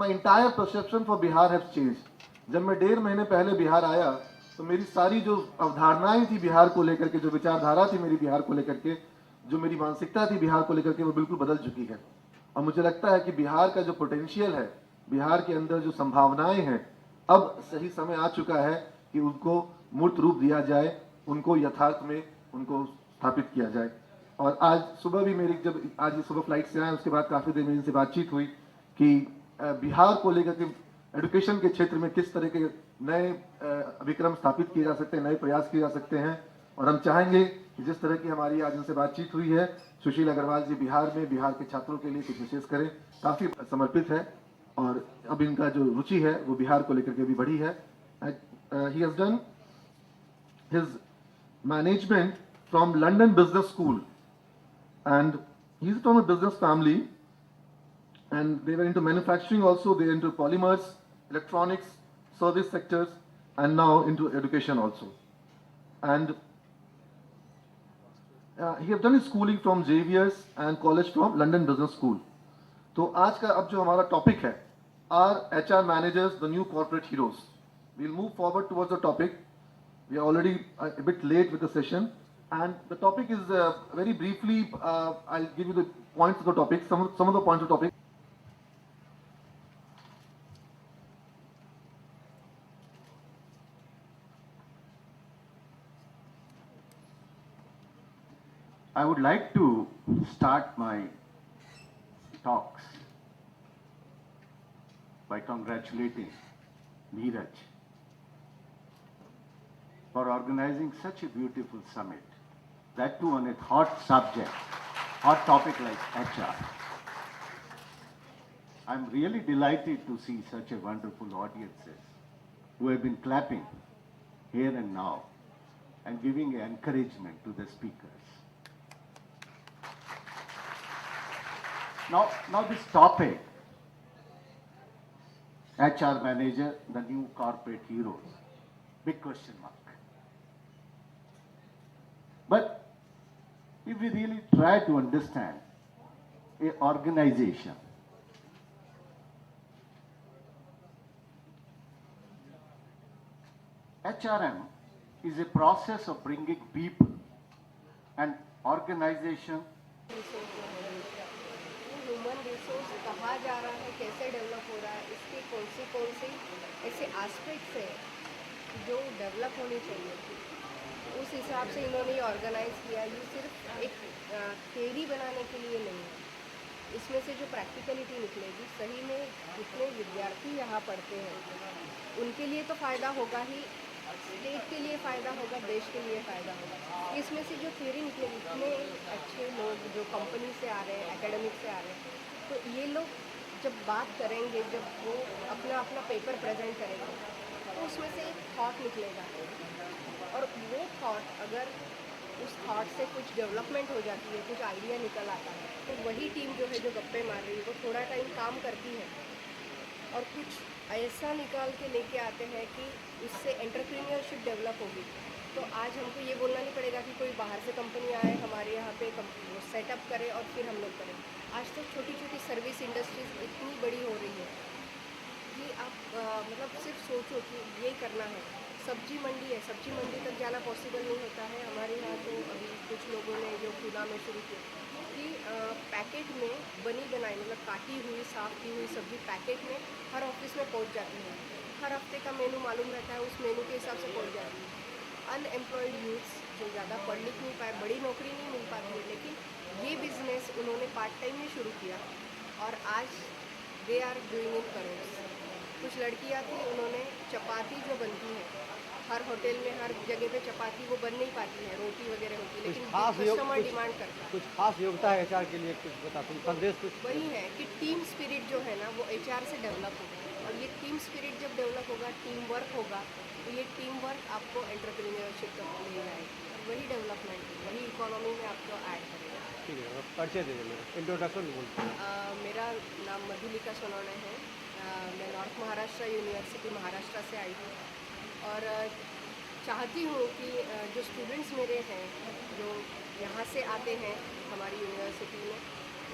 My entire perception for Bihar has changed. जब मैं 1.5 महीने पहले बिहार आया तो मेरी सारी जो अवधारणाएं थी बिहार को लेकर के, जो विचारधारा थी मेरी बिहार को लेकर के, जो मेरी मानसिकता थी बिहार को लेकर के, वो बिल्कुल बदल चुकी है। और मुझे लगता है कि बिहार का जो पोटेंशियल है, बिहार के अंदर जो संभावनाएं हैं, अब सही समय आ चुका है कि उनको मूर्त रूप दिया जाए, उनको यथार्थ में उनको स्थापित किया जाए। और आज सुबह भी मेरी जब आज सुबह फ्लाइट से आए उसके बाद काफ़ी देर मेरी इनसे बातचीत हुई कि बिहार को लेकर के एजुकेशन के क्षेत्र में किस तरह के नए विक्रम स्थापित किए जा सकते हैं, नए प्रयास किए जा सकते हैं। और हम चाहेंगे कि जिस तरह की हमारी आज इनसे बातचीत हुई है, सुशील अग्रवाल जी बिहार में बिहार के छात्रों के लिए कुछ विशेष करें, काफ़ी समर्पित है और अब इनका जो रुचि है वो बिहार को लेकर के भी बढ़ी है। He has done his management from London business school and he's from a business family and they were into manufacturing also, they're into polymers, electronics, service sectors and now into education also. And he have done his schooling from JVS and college from London Business School. तो आज का अब जो हमारा topic है, are HR managers the new corporate heroes? We'll move forward towards the topic. We are already a bit late with the session. And the topic is very briefly, I'll give you the points of the topic, some of the points of the topic. I would like to start my talks by congratulating Neeraj for organizing such a beautiful summit. That too on a hot subject, hot topic like HR. I'm really delighted to see such a wonderful audiences who have been clapping here and now and giving encouragement to the speakers. Now this topic, HR manager, the new corporate heroes, big question mark. But if we really try to understand an organization, HRM is a process of bringing people and organization. Human resource कहाँ जा रहा है, कैसे develop हो रहा है, इसकी कौन सी ऐसे एस्पेक्ट्स है जो डेवलप होनी चाहिए, उस हिसाब से इन्होंने ये ऑर्गेनाइज़ किया। ये सिर्फ एक थ्योरी बनाने के लिए नहीं है, इसमें से जो प्रैक्टिकलिटी निकलेगी, सही में जितने विद्यार्थी यहाँ पढ़ते हैं उनके लिए तो फ़ायदा होगा ही, स्टेट के लिए फ़ायदा होगा, देश के लिए फ़ायदा होगा। इसमें से जो थ्योरी निकलेगी, इतने अच्छे लोग जो कंपनी से आ रहे हैं, एकेडमिक से आ रहे हैं, तो ये लोग जब बात करेंगे, जब वो अपना पेपर प्रेजेंट करेंगे, तो उसमें से एक थॉट निकलेगा और वो थॉट अगर उस थॉट से कुछ डेवलपमेंट हो जाती है, कुछ आइडिया निकल आता है, तो वही टीम जो है जो गप्पे मार रही है वो थोड़ा टाइम काम करती है और कुछ ऐसा निकाल के लेके आते हैं कि उससे एंटरप्रेन्योरशिप डेवलप होगी। तो आज हमको ये बोलना नहीं पड़ेगा कि कोई बाहर से कंपनी आए हमारे यहाँ पे सेटअप करे और फिर हम लोग करें। आज तो छोटी छोटी सर्विस इंडस्ट्रीज इतनी बड़ी हो रही है कि आप मतलब सिर्फ सोचो कि ये करना है। सब्जी मंडी है, सब्जी मंडी तक जाना पॉसिबल नहीं होता है। हमारे यहाँ तो अभी कुछ लोगों ने जो पूना में शुरू किया कि पैकेट में बनी बनाई, मतलब काटी हुई साफ़ की हुई सब्जी पैकेट में हर ऑफिस में पहुँच जाती है। हर हफ्ते का मेनू मालूम रहता है, उस मेनू के हिसाब से पहुँच जाती है। अनएम्प्लॉयड यूथ्स जो ज़्यादा पढ़ लिख नहीं पाए, बड़ी नौकरी नहीं मिल पाती है, लेकिन ये बिज़नेस उन्होंने पार्ट टाइम में शुरू किया और आज they are doing in crore. कुछ लड़कियां थी, उन्होंने चपाती जो बनती है हर होटल में, हर जगह पे चपाती वो बन नहीं पाती है, रोटी वगैरह होती है, लेकिन कस्टमर डिमांड करता है। कुछ खास योग्यता है एचआर के लिए, कुछ बता तुम संदेश कुछ। वही है कि टीम स्पिरिट जो है ना वो एचआर से डेवलप होगा और ये टीम स्पिरिट जब डेवलप होगा, टीम वर्क होगा, तो ये टीम वर्क आपको एंटरप्रेन्योरशिप तक ले जाएगी और वही डेवलपमेंट, वही इकोनॉमी में आपको ऐड करेगा। ठीक है, परिचय दे देना, इंट्रोडक्शन बोलते हैं। मेरा नाम मधुलिका सोनोने है। मैं नॉर्थ महाराष्ट्र यूनिवर्सिटी महाराष्ट्र से आई हूँ और चाहती हूँ कि जो स्टूडेंट्स मेरे हैं जो यहाँ से आते हैं हमारी यूनिवर्सिटी में,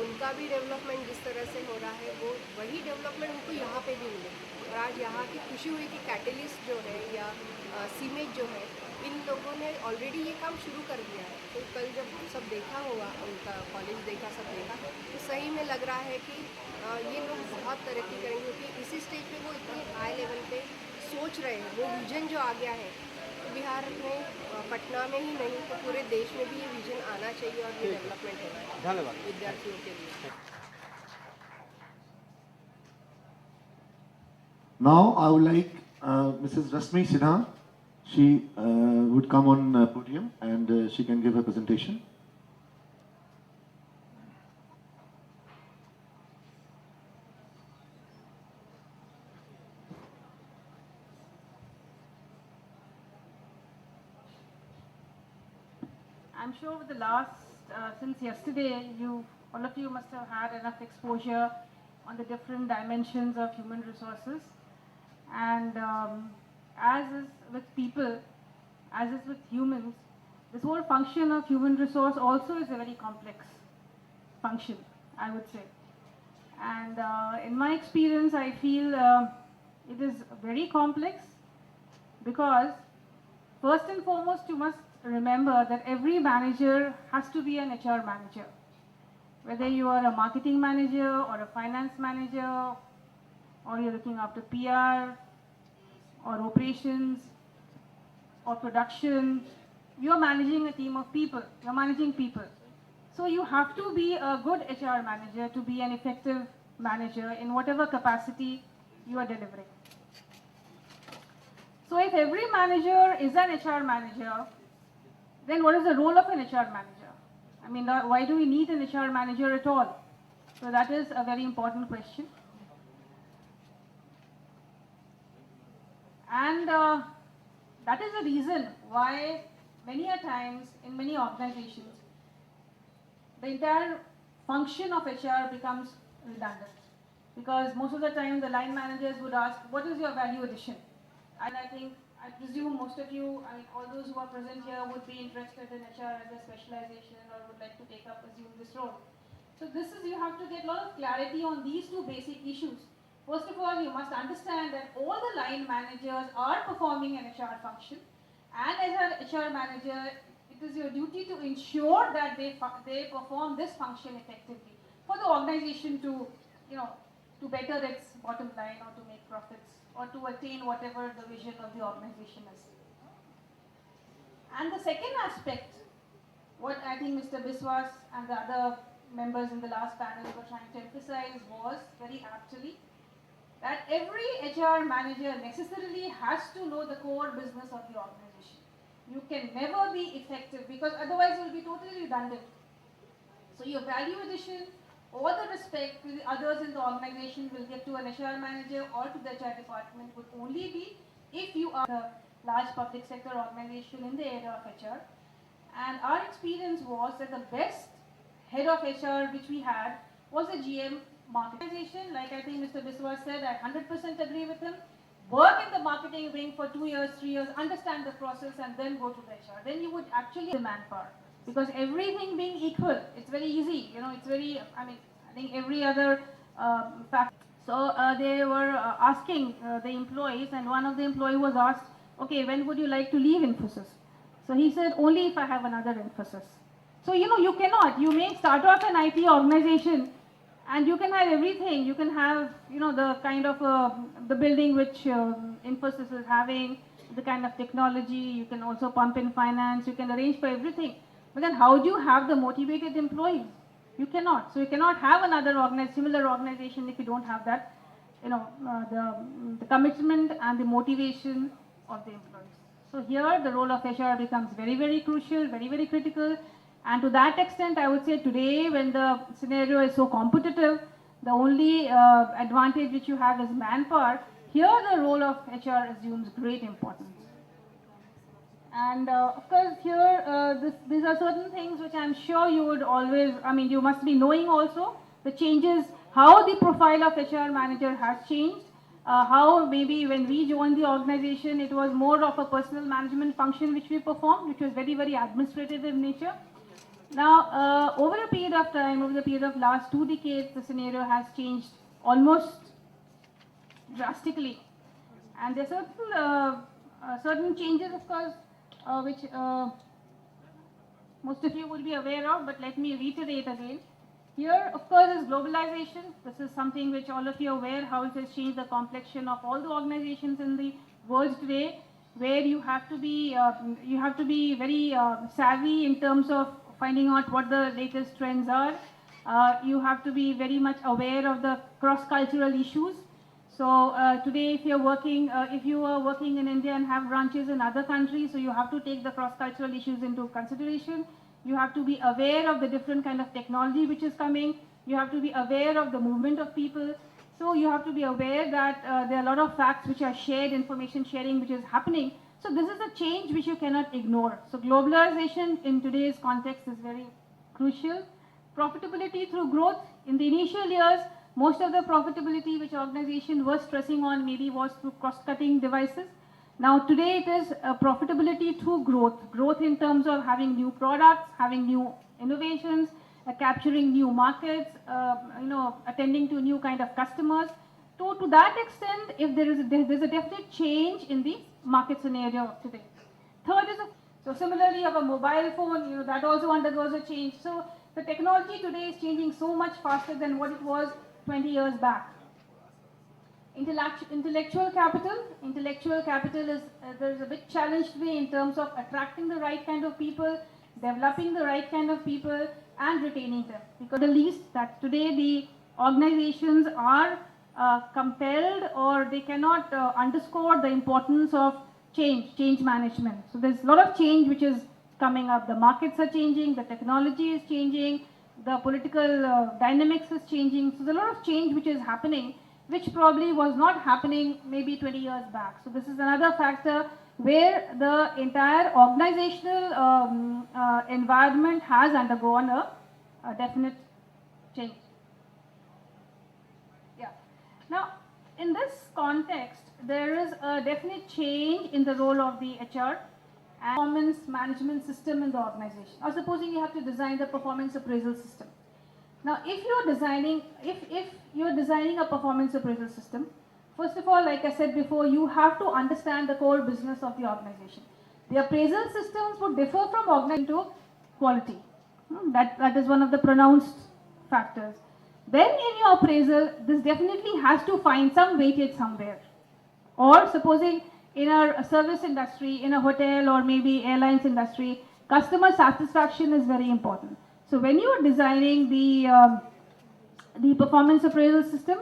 उनका भी डेवलपमेंट जिस तरह से हो रहा है वो वही डेवलपमेंट उनको यहाँ पे भी मिले। और आज यहाँ की खुशी हुई कि कैटलिस्ट जो है या सीमेज जो है, इन लोगों ने ऑलरेडी ये काम शुरू कर दिया है। तो कल जब सब देखा होगा, उनका कॉलेज देखा, सब देखा, तो सही में लग रहा है कि ये लोग बहुत तरक्की करेंगे, क्योंकि इसी स्टेज पे वो इतने हाई लेवल पे सोच रहे हैं। वो विजन जो आ गया है, तो बिहार में पटना में ही नहीं तो पूरे देश में भी ये विजन आना चाहिए और ये डेवलपमेंट होना चाहिए धन्यवाद विद्यार्थियों के लिए। Now I would like Mrs. Rasmi Sinha. She would come on podium and she can give her presentation. I'm sure with the last, since yesterday, all of you must have had enough exposure on the different dimensions of human resources. And as is with people, as is with humans, this whole function of human resource also is a very complex function, I would say. And in my experience, I feel it is very complex because first and foremost, you must remember that every manager has to be an HR manager. Whether you are a marketing manager or a finance manager, or you're looking after PR, or operations, or production, you're managing a team of people, you're managing people. So you have to be a good HR manager to be an effective manager in whatever capacity you are delivering. So if every manager is an HR manager, then what is the role of an HR manager? I mean, why do we need an HR manager at all? So that is a very important question. And that is the reason why many a times in many organizations, the entire function of HR becomes redundant. Because most of the time the line managers would ask, what is your value addition? And I presume most of you, I mean, all those who are present here would be interested in HR as a specialization or would like to assume this role. So you have to get a lot of clarity on these two basic issues. First of all, you must understand that all the line managers are performing an HR function, and as an HR manager, it is your duty to ensure that they perform this function effectively for the organization to, to better its bottom line or to make profits or to attain whatever the vision of the organization is. And the second aspect, what I think Mr. Biswas and the other members in the last panel were trying to emphasize was very aptly that every HR manager necessarily has to know the core business of the organization. You can never be effective because otherwise you will be totally redundant. So your value addition or the respect to the others in the organization will get to an HR manager or to the HR department would only be if you are a large public sector organization in the area of HR. And our experience was that the best head of HR which we had was a GM marketing. Like I think Mr. Biswas said, I 100% agree with him. Work in the marketing wing for 2 years, 3 years, understand the process and then go to the HR. Then you would actually have the manpower. Because everything being equal, it's very easy, it's very, I think every other factor. So they were asking the employees, and one of the employees was asked, okay, when would you like to leave Infosys? So he said, only if I have another Infosys. So, you cannot, you may start off an IT organization and you can have everything. You can have, the kind of, the building which Infosys is having, the kind of technology, you can also pump in finance, you can arrange for everything. But then how do you have the motivated employees? You cannot. So you cannot have another similar organization if you don't have that, the commitment and the motivation of the employees. So here the role of HR becomes very, very crucial, very, very critical. And to that extent, I would say today when the scenario is so competitive, the only advantage which you have is manpower. Here the role of HR assumes great importance. And of course here, these are certain things which I'm sure you would always, you must be knowing also the changes, how the profile of HR manager has changed, how maybe when we joined the organization, it was more of a personal management function which we performed, which was very, very administrative in nature. Now, over a period of time, over the period of last 2 decades, the scenario has changed almost drastically. And there are certain changes, of course, which most of you will be aware of, but let me reiterate again. Here, of course, is globalization. This is something which all of you are aware how it has changed the complexion of all the organizations in the world today, where you have to be very savvy in terms of finding out what the latest trends are. You have to be very much aware of the cross-cultural issues. So today, if you are working in India and have branches in other countries, so you have to take the cross-cultural issues into consideration. You have to be aware of the different kind of technology which is coming. You have to be aware of the movement of people. So you have to be aware that there are a lot of facts which are shared, information sharing which is happening. So this is a change which you cannot ignore. So globalization in today's context is very crucial. Profitability through growth. In the initial years, most of the profitability which organization was stressing on maybe was through cost-cutting devices. Now today it is profitability through growth. Growth in terms of having new products, having new innovations, capturing new markets, attending to new kind of customers. So to that extent, if there's a definite change in the market scenario today. Third is, so similarly of a mobile phone, that also undergoes a change. So the technology today is changing so much faster than what it was 20 years back. Intellectual capital is, there's a big challenge today in terms of attracting the right kind of people, developing the right kind of people, and retaining them. Because the least that today the organizations are compelled, or they cannot underscore the importance of change management. So there's a lot of change which is coming up. The markets are changing, the technology is changing, the political dynamics is changing. So there's a lot of change which is happening, which probably was not happening maybe 20 years back. So this is another factor where the entire organizational environment has undergone a definite change. Yeah. Now, in this context, there is a definite change in the role of the HR and performance management system in the organization. Or supposing you have to design the performance appraisal system. Now, if you're designing a performance appraisal system, first of all, like I said before, you have to understand the core business of the organization. The appraisal systems would differ from organization to quality. That is one of the pronounced factors. Then in your appraisal, this definitely has to find some weightage somewhere. Or supposing in a service industry, in a hotel or maybe airlines industry, customer satisfaction is very important. So when you are designing the performance appraisal system,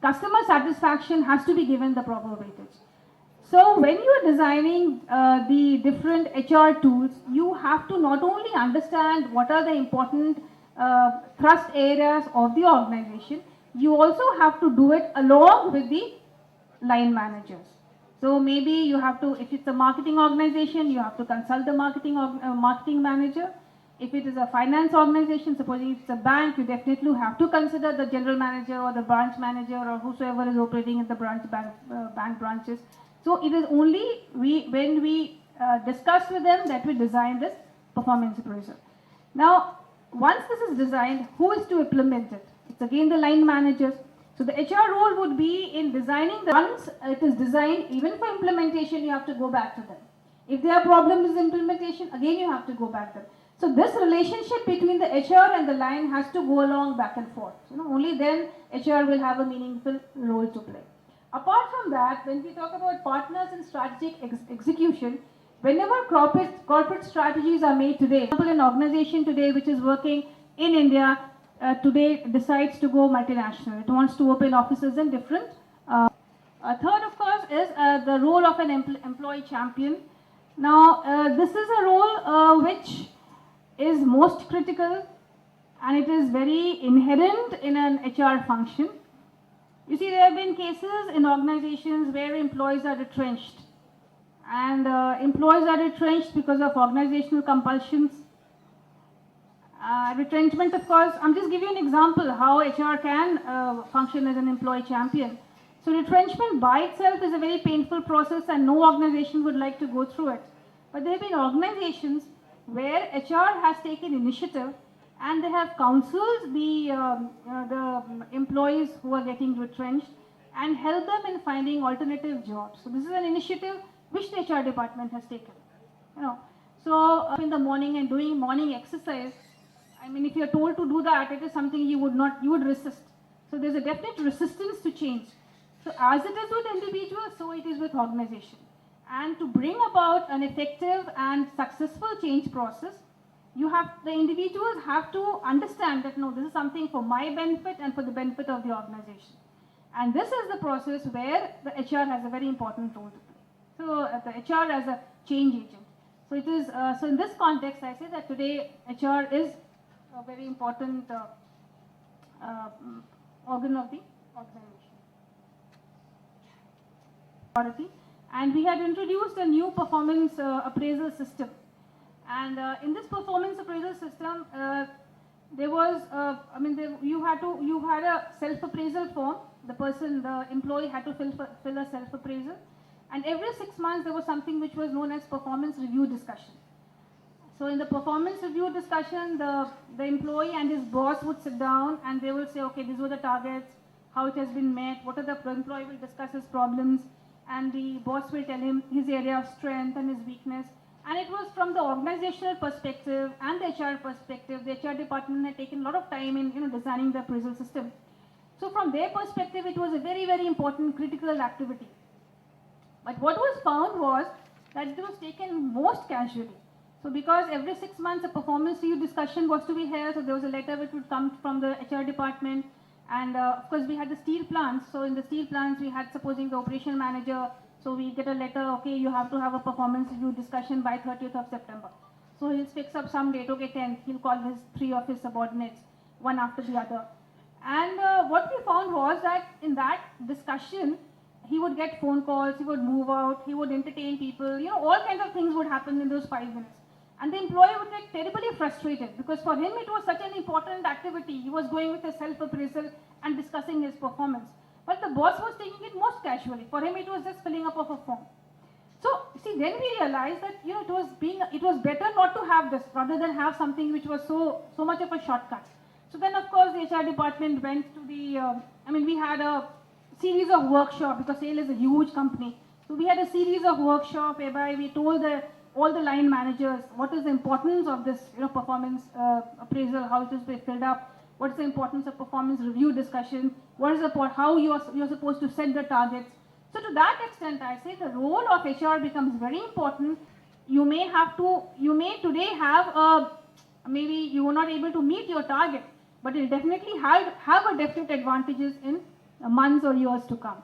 customer satisfaction has to be given the proper weightage. So when you are designing the different HR tools, you have to not only understand what are the important thrust areas of the organization, you also have to do it along with the line managers. So maybe you have to, if it's a marketing organization, you have to consult the marketing manager. If it is a finance organization, supposing it's a bank, you definitely have to consider the general manager or the branch manager or whosoever is operating in the bank branches. So it is only when we discuss with them that we design this performance appraisal. Now, once this is designed, who is to implement it? It's again the line managers. So the HR role would be in designing once it is designed, even for implementation, you have to go back to them. If there are problems with implementation, again you have to go back to them. So this relationship between the HR and the line has to go along back and forth. Only then HR will have a meaningful role to play. Apart from that, when we talk about partners in strategic execution, whenever corporate strategies are made today, for example, an organization today which is working in India today decides to go multinational. It wants to open offices in different. Third, of course, is the role of an employee champion. Now, this is a role which is most critical, and it is very inherent in an HR function. You see, there have been cases in organizations where employees are retrenched, and employees are retrenched because of organizational compulsions. Retrenchment, of course, I'm just giving you an example how HR can function as an employee champion. So retrenchment by itself is a very painful process, and no organization would like to go through it. But there have been organizations where HR has taken initiative and they have counseled the employees who are getting retrenched and help them in finding alternative jobs. So this is an initiative which the HR department has taken. You know, so up in the morning and doing morning exercise, I mean, if you're told to do that, it is something you would resist. So there's a definite resistance to change. So as it is with individuals, so it is with organization. And to bring about an effective and successful change process, the individuals have to understand that no, this is something for my benefit and for the benefit of the organization. And this is the process where the HR has a very important role to play. So the HR as a change agent. So it is, so in this context, I say that today HR is a very important organ of the organization. And we had introduced a new performance appraisal system. And in this performance appraisal system, there was, you had a self-appraisal form. The employee had to fill a self-appraisal. And every 6 months, there was something which was known as performance review discussion. So in the performance review discussion, the employee and his boss would sit down and they will say, okay, these were the targets, how it has been met, what are the employee will discuss his problems, and the boss will tell him his area of strength and his weakness. And it was from the organizational perspective and the HR perspective. The HR department had taken a lot of time in designing the appraisal system. So from their perspective, it was a very, very important critical activity. But what was found was that it was taken most casually. So because every 6 months a performance review discussion was to be held, so there was a letter which would come from the HR department. And of course we had the steel plants. So in the steel plants we had, supposing the operation manager, so we get a letter, okay, you have to have a performance review discussion by 30th of September. So he'll fix up some date, okay, 10th, he'll call his 3 of his subordinates, one after the other. And what we found was that in that discussion, he would get phone calls, he would move out, he would entertain people, all kinds of things would happen in those 5 minutes. And the employee would get terribly frustrated because for him it was such an important activity. He was going with a self-appraisal and discussing his performance. But the boss was taking it most casually. For him it was just filling up of a form. So, see, then we realized that it was better not to have this rather than have something which was so much of a shortcut. So then of course the HR department went to we had a series of workshops because SAIL is a huge company. So we had a series of workshops whereby we told all the line managers what is the importance of this performance appraisal, how it is filled up, what is the importance of performance review discussion, what is how you're supposed to set the targets. So to that extent, I say the role of HR becomes very important. You may today have maybe you were not able to meet your target, but it will definitely have a definite advantages in months or years to come.